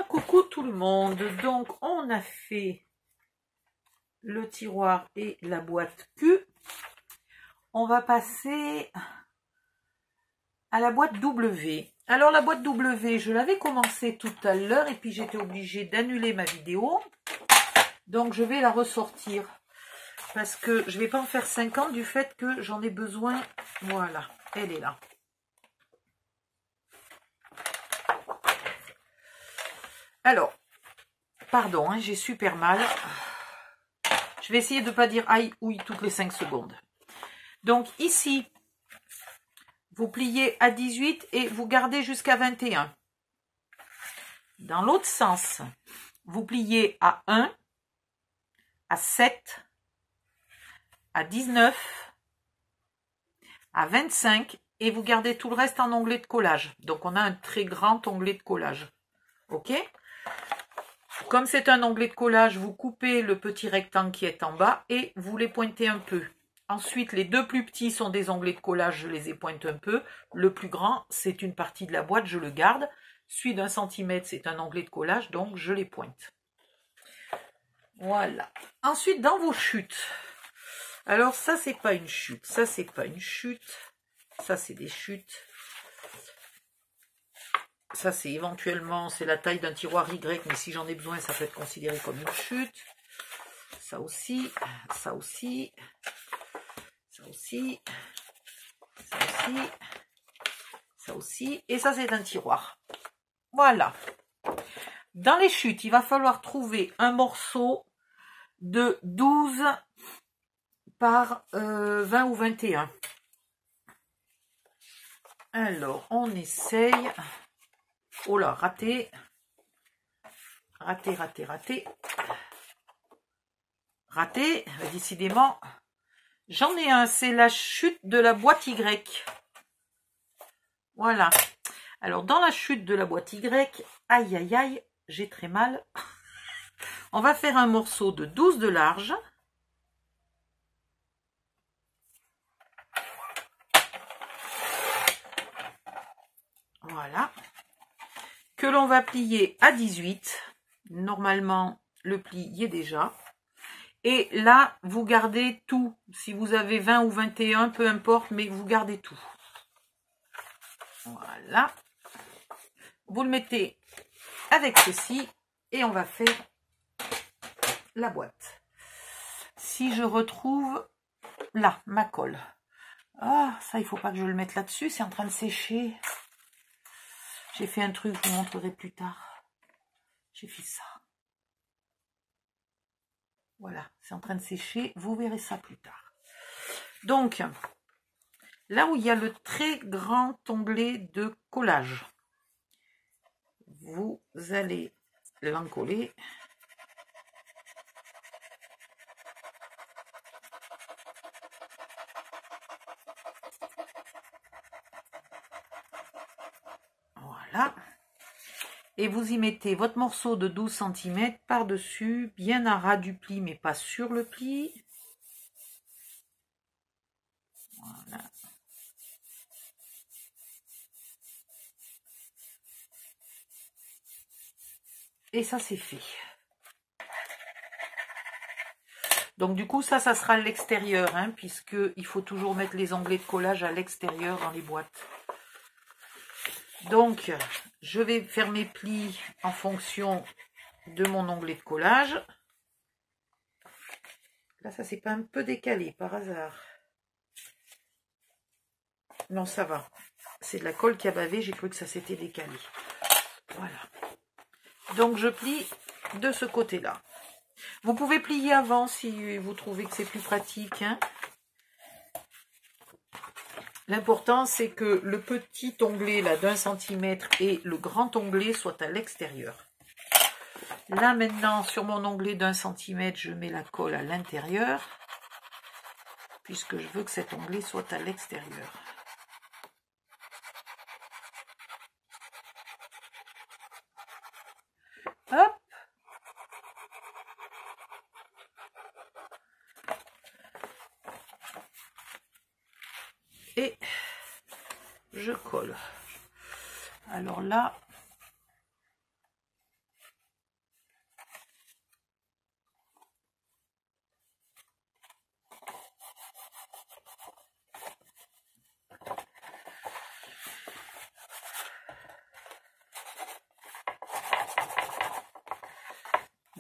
Coucou tout le monde, donc on a fait le tiroir et la boîte Q. On va passer à la boîte W. Alors la boîte W, je l'avais commencé tout à l'heure et puis j'étais obligée d'annuler ma vidéo. Donc je vais la ressortir parce que je ne vais pas en faire 50 du fait que j'en ai besoin. Voilà, elle est là. Alors, pardon, hein, j'ai super mal. Je vais essayer de ne pas dire aïe, ouïe toutes les 5 secondes. Donc ici, vous pliez à 18 et vous gardez jusqu'à 21. Dans l'autre sens, vous pliez à 1, à 7, à 19, à 25 et vous gardez tout le reste en onglet de collage. Donc on a un très grand onglet de collage. Ok ? Comme c'est un onglet de collage, vous coupez le petit rectangle qui est en bas et vous les pointez un peu. Ensuite, les deux plus petits sont des onglets de collage, je les épointe un peu. Le plus grand, c'est une partie de la boîte, je le garde. Celui d'1 cm, c'est un onglet de collage, donc je les pointe. Voilà. Ensuite, dans vos chutes. Alors ça, c'est pas une chute. Ça, c'est pas une chute. Ça, c'est des chutes. Ça, c'est éventuellement, c'est la taille d'un tiroir Y, mais si j'en ai besoin, ça peut être considéré comme une chute. Ça aussi, ça aussi, ça aussi, ça aussi, ça aussi. Et ça, c'est un tiroir. Voilà. Dans les chutes, il va falloir trouver un morceau de 12 par 20 ou 21. Alors, on essaye. Oh là, raté. Raté, raté, raté. Raté, décidément. J'en ai un, c'est la chute de la boîte Y. Voilà. Alors, dans la chute de la boîte Y, aïe, aïe, aïe, j'ai très mal. On va faire un morceau de 12 de large. Voilà. Que l'on va plier à 18. Normalement, le pli y est déjà. Et là, vous gardez tout. Si vous avez 20 ou 21, peu importe, mais vous gardez tout. Voilà. Vous le mettez avec ceci et on va faire la boîte. Si je retrouve là, ma colle. Ah, ça, il ne faut pas que je le mette là-dessus. C'est en train de sécher. J'ai fait un truc, je vous montrerai plus tard. J'ai fait ça. Voilà, c'est en train de sécher. Vous verrez ça plus tard. Donc, là où il y a le très grand onglet de collage, vous allez l'encoller. Voilà. Et vous y mettez votre morceau de 12 cm par-dessus, bien à ras du pli, mais pas sur le pli. Voilà. Et ça, c'est fait. Donc du coup, ça sera à l'extérieur, hein, puisqu'il faut toujours mettre les onglets de collage à l'extérieur dans les boîtes. Donc, je vais faire mes plis en fonction de mon onglet de collage. Là, ça s'est pas un peu décalé par hasard. Non, ça va. C'est de la colle qui a bavé, j'ai cru que ça s'était décalé. Voilà. Donc, je plie de ce côté-là. Vous pouvez plier avant si vous trouvez que c'est plus pratique, hein. L'important, c'est que le petit onglet là d'1 cm et le grand onglet soient à l'extérieur. Là, maintenant, sur mon onglet d'1 cm, je mets la colle à l'intérieur, puisque je veux que cet onglet soit à l'extérieur. Hop! Et je colle. Alors là,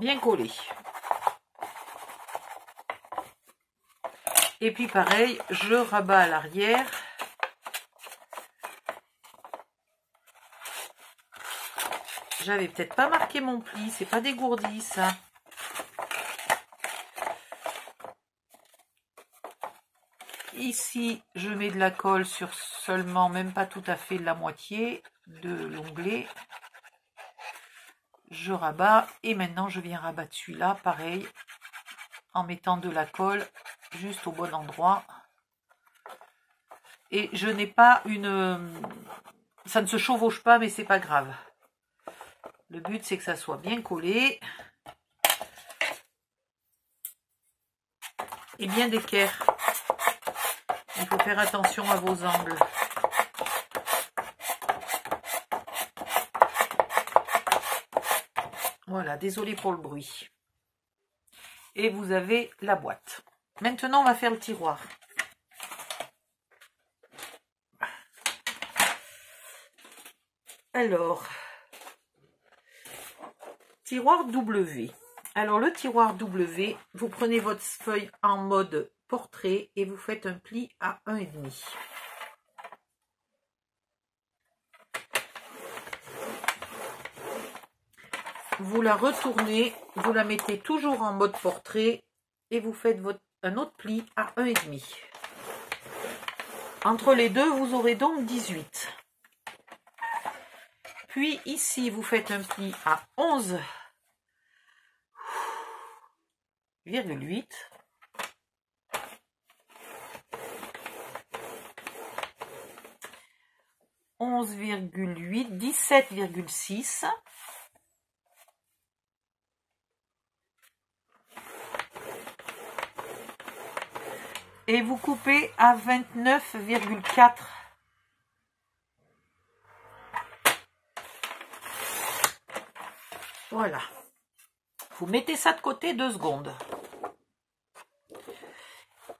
bien collé. Et puis pareil, je rabats à l'arrière. J'avais peut-être pas marqué mon pli, c'est pas dégourdi ça. Ici, je mets de la colle sur seulement, même pas tout à fait la moitié de l'onglet. Je rabats et maintenant je viens rabattre celui-là, pareil, en mettant de la colle juste au bon endroit. Et je n'ai pas une... Ça ne se chevauche pas, mais c'est pas grave. Le but, c'est que ça soit bien collé. Et bien d'équerre. Il faut faire attention à vos angles. Voilà, désolé pour le bruit. Et vous avez la boîte. Maintenant, on va faire le tiroir. Alors, tiroir W. Alors, le tiroir W, vous prenez votre feuille en mode portrait et vous faites un pli à 1,5. Vous la retournez, vous la mettez toujours en mode portrait et vous faites un autre pli à 1,5. Entre les deux, vous aurez donc 18. Puis ici, vous faites un pli à 11,8. « 11,8, 17,6. Et vous coupez à 29,4. Voilà. Vous mettez ça de côté 2 secondes.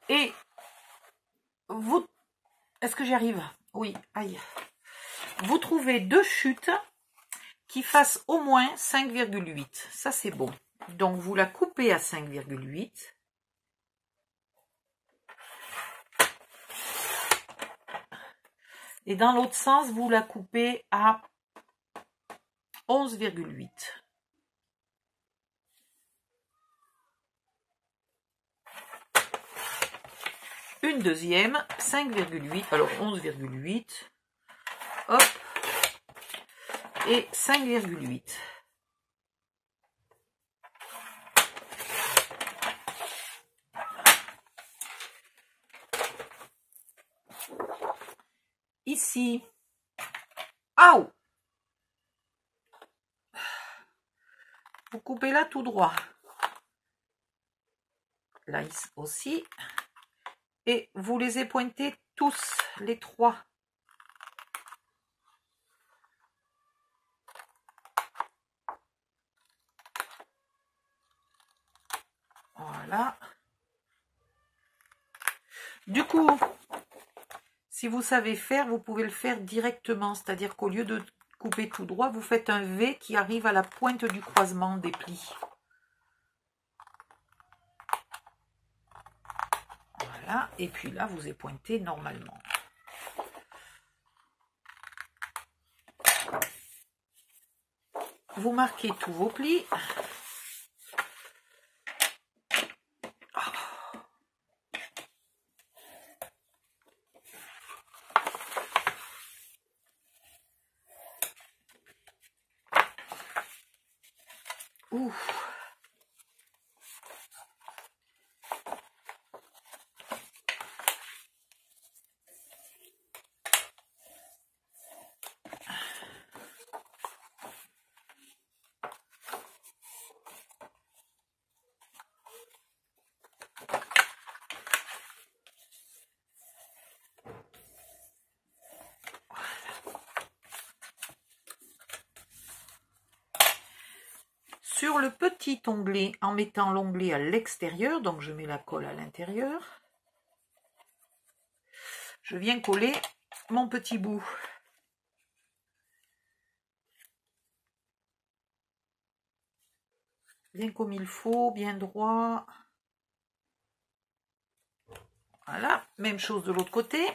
Et vous... Est-ce que j'y arrive? Oui, aïe. Vous trouvez 2 chutes qui fassent au moins 5,8. Ça, c'est bon. Donc, vous la coupez à 5,8. Et dans l'autre sens, vous la coupez à 11,8. Une deuxième, 5,8, alors 11,8. Hop. Et 5,8. Ici. Aouh! Vous coupez là tout droit. Là aussi. Et vous les épointez tous, les 3. Voilà. Du coup, si vous savez faire, vous pouvez le faire directement. C'est-à-dire qu'au lieu de couper tout droit, vous faites un V qui arrive à la pointe du croisement des plis. Voilà. Et puis là, vous épointez normalement. Vous marquez tous vos plis. Ouf. Sur le petit onglet, en mettant l'onglet à l'extérieur, donc je mets la colle à l'intérieur, je viens coller mon petit bout. bien comme il faut, bien droit. Voilà, même chose de l'autre côté.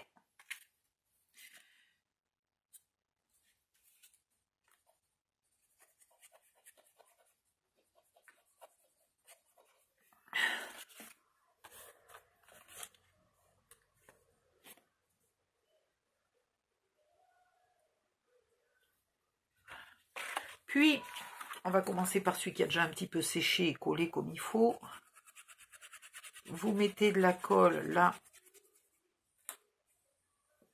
Puis, on va commencer par celui qui a déjà un petit peu séché et collé comme il faut. Vous mettez de la colle là.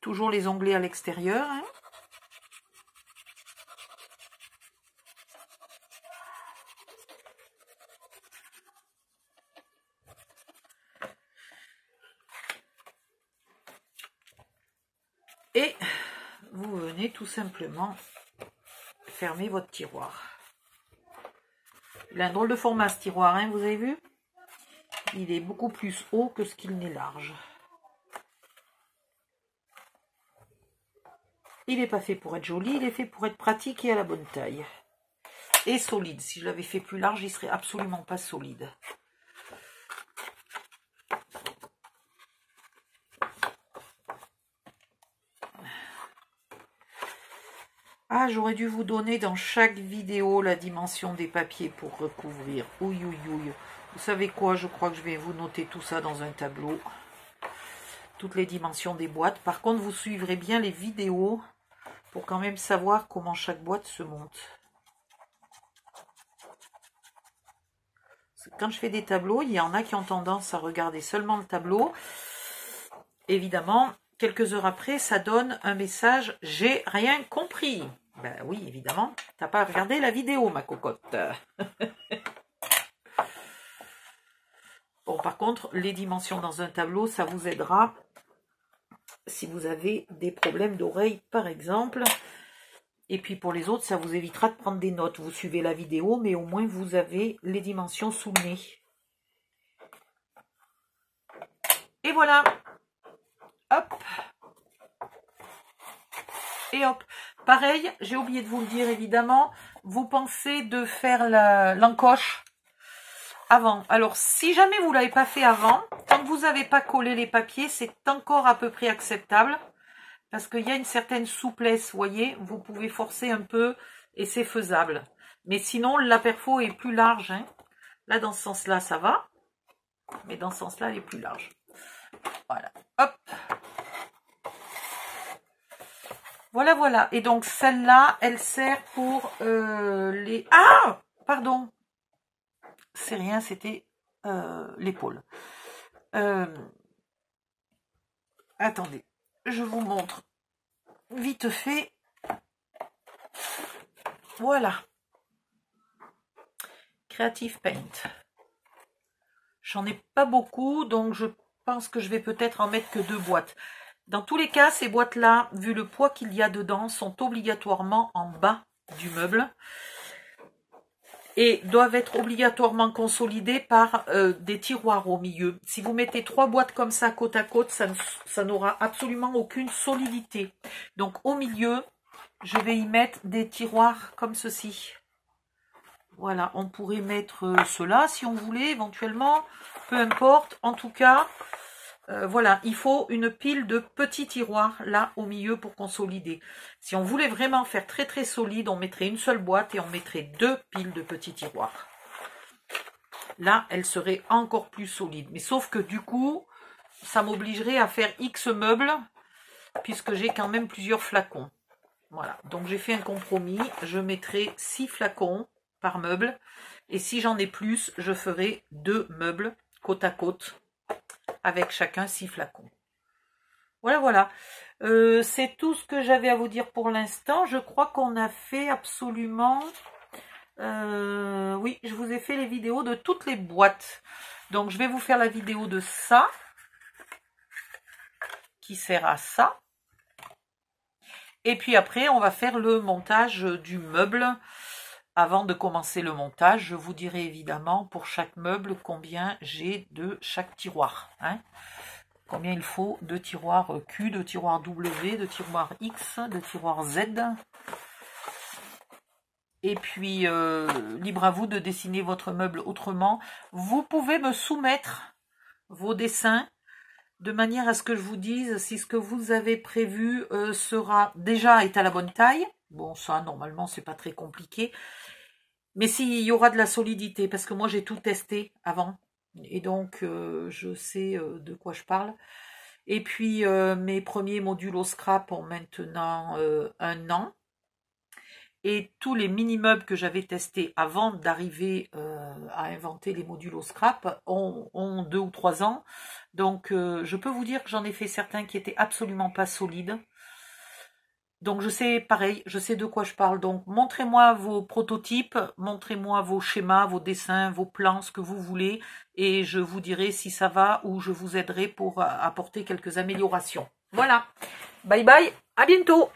Toujours les onglets à l'extérieur. Hein. Et vous venez tout simplement fermer votre tiroir. Il a un drôle de format ce tiroir, hein, vous avez vu? Il est beaucoup plus haut que ce qu'il n'est large. Il n'est pas fait pour être joli, il est fait pour être pratique et à la bonne taille. Et solide. Si je l'avais fait plus large, il serait absolument pas solide. Ah, j'aurais dû vous donner dans chaque vidéo la dimension des papiers pour recouvrir. Ouïe, ouïe, ouïe. Vous savez quoi? Je crois que je vais vous noter tout ça dans un tableau. Toutes les dimensions des boîtes. Par contre, vous suivrez bien les vidéos pour quand même savoir comment chaque boîte se monte. Quand je fais des tableaux, il y en a qui ont tendance à regarder seulement le tableau. Évidemment, quelques heures après, ça donne un message « J'ai rien compris ». Ben oui, évidemment, t'as pas regardé la vidéo, ma cocotte. Bon, par contre, les dimensions dans un tableau, ça vous aidera si vous avez des problèmes d'oreille, par exemple. Et puis pour les autres, ça vous évitera de prendre des notes. Vous suivez la vidéo, mais au moins vous avez les dimensions sous le nez. Et voilà. Hop. Et hop. Pareil, j'ai oublié de vous le dire évidemment, vous pensez de faire l'encoche avant. Alors, si jamais vous ne l'avez pas fait avant, tant que vous n'avez pas collé les papiers, c'est encore à peu près acceptable. Parce qu'il y a une certaine souplesse, vous voyez, vous pouvez forcer un peu et c'est faisable. Mais sinon, la perfo est plus large. Hein. Là, dans ce sens-là, ça va. Mais dans ce sens-là, elle est plus large. Voilà. Hop. Voilà, voilà. Et donc, celle-là, elle sert pour les... Ah! Pardon. C'est rien, c'était l'épaule. Attendez. Je vous montre vite fait. Voilà. Creative Paint. J'en ai pas beaucoup, donc je pense que je vais peut-être en mettre que 2 boîtes. Dans tous les cas, ces boîtes-là, vu le poids qu'il y a dedans, sont obligatoirement en bas du meuble et doivent être obligatoirement consolidées par des tiroirs au milieu. Si vous mettez 3 boîtes comme ça côte à côte, ça n'aura absolument aucune solidité. Donc au milieu, je vais y mettre des tiroirs comme ceci. Voilà, on pourrait mettre cela si on voulait éventuellement, peu importe. En tout cas, voilà, il faut une pile de petits tiroirs là au milieu pour consolider. Si on voulait vraiment faire très très solide, on mettrait une seule boîte et on mettrait 2 piles de petits tiroirs. Là, elle serait encore plus solide. Mais sauf que du coup, ça m'obligerait à faire X meubles puisque j'ai quand même plusieurs flacons. Voilà, donc j'ai fait un compromis. Je mettrai 6 flacons par meuble. Et si j'en ai plus, je ferai 2 meubles côte à côte avec chacun 6 flacons. Voilà, voilà. C'est tout ce que j'avais à vous dire pour l'instant. Je crois qu'on a fait absolument... oui, je vous ai fait les vidéos de toutes les boîtes. Donc, je vais vous faire la vidéo de ça, qui sert à ça. Et puis après, on va faire le montage du meuble. Avant de commencer le montage, je vous dirai évidemment pour chaque meuble combien j'ai de chaque tiroir. Hein. Combien il faut de tiroirs Q, de tiroirs W, de tiroirs X, de tiroirs Z. Et puis, libre à vous de dessiner votre meuble autrement. Vous pouvez me soumettre vos dessins de manière à ce que je vous dise si ce que vous avez prévu est à la bonne taille. Bon, ça, normalement, c'est pas très compliqué. Mais s'il y aura de la solidité, parce que moi, j'ai tout testé avant. Et donc, je sais de quoi je parle. Et puis, mes premiers modules au scrap ont maintenant 1 an. Et tous les mini-meubles que j'avais testés avant d'arriver à inventer les modules au scrap ont 2 ou 3 ans. Donc, je peux vous dire que j'en ai fait certains qui étaient absolument pas solides. Donc, je sais, pareil, je sais de quoi je parle. Donc, montrez-moi vos prototypes, montrez-moi vos schémas, vos dessins, vos plans, ce que vous voulez. Et je vous dirai si ça va ou je vous aiderai pour apporter quelques améliorations. Voilà. Bye bye, à bientôt.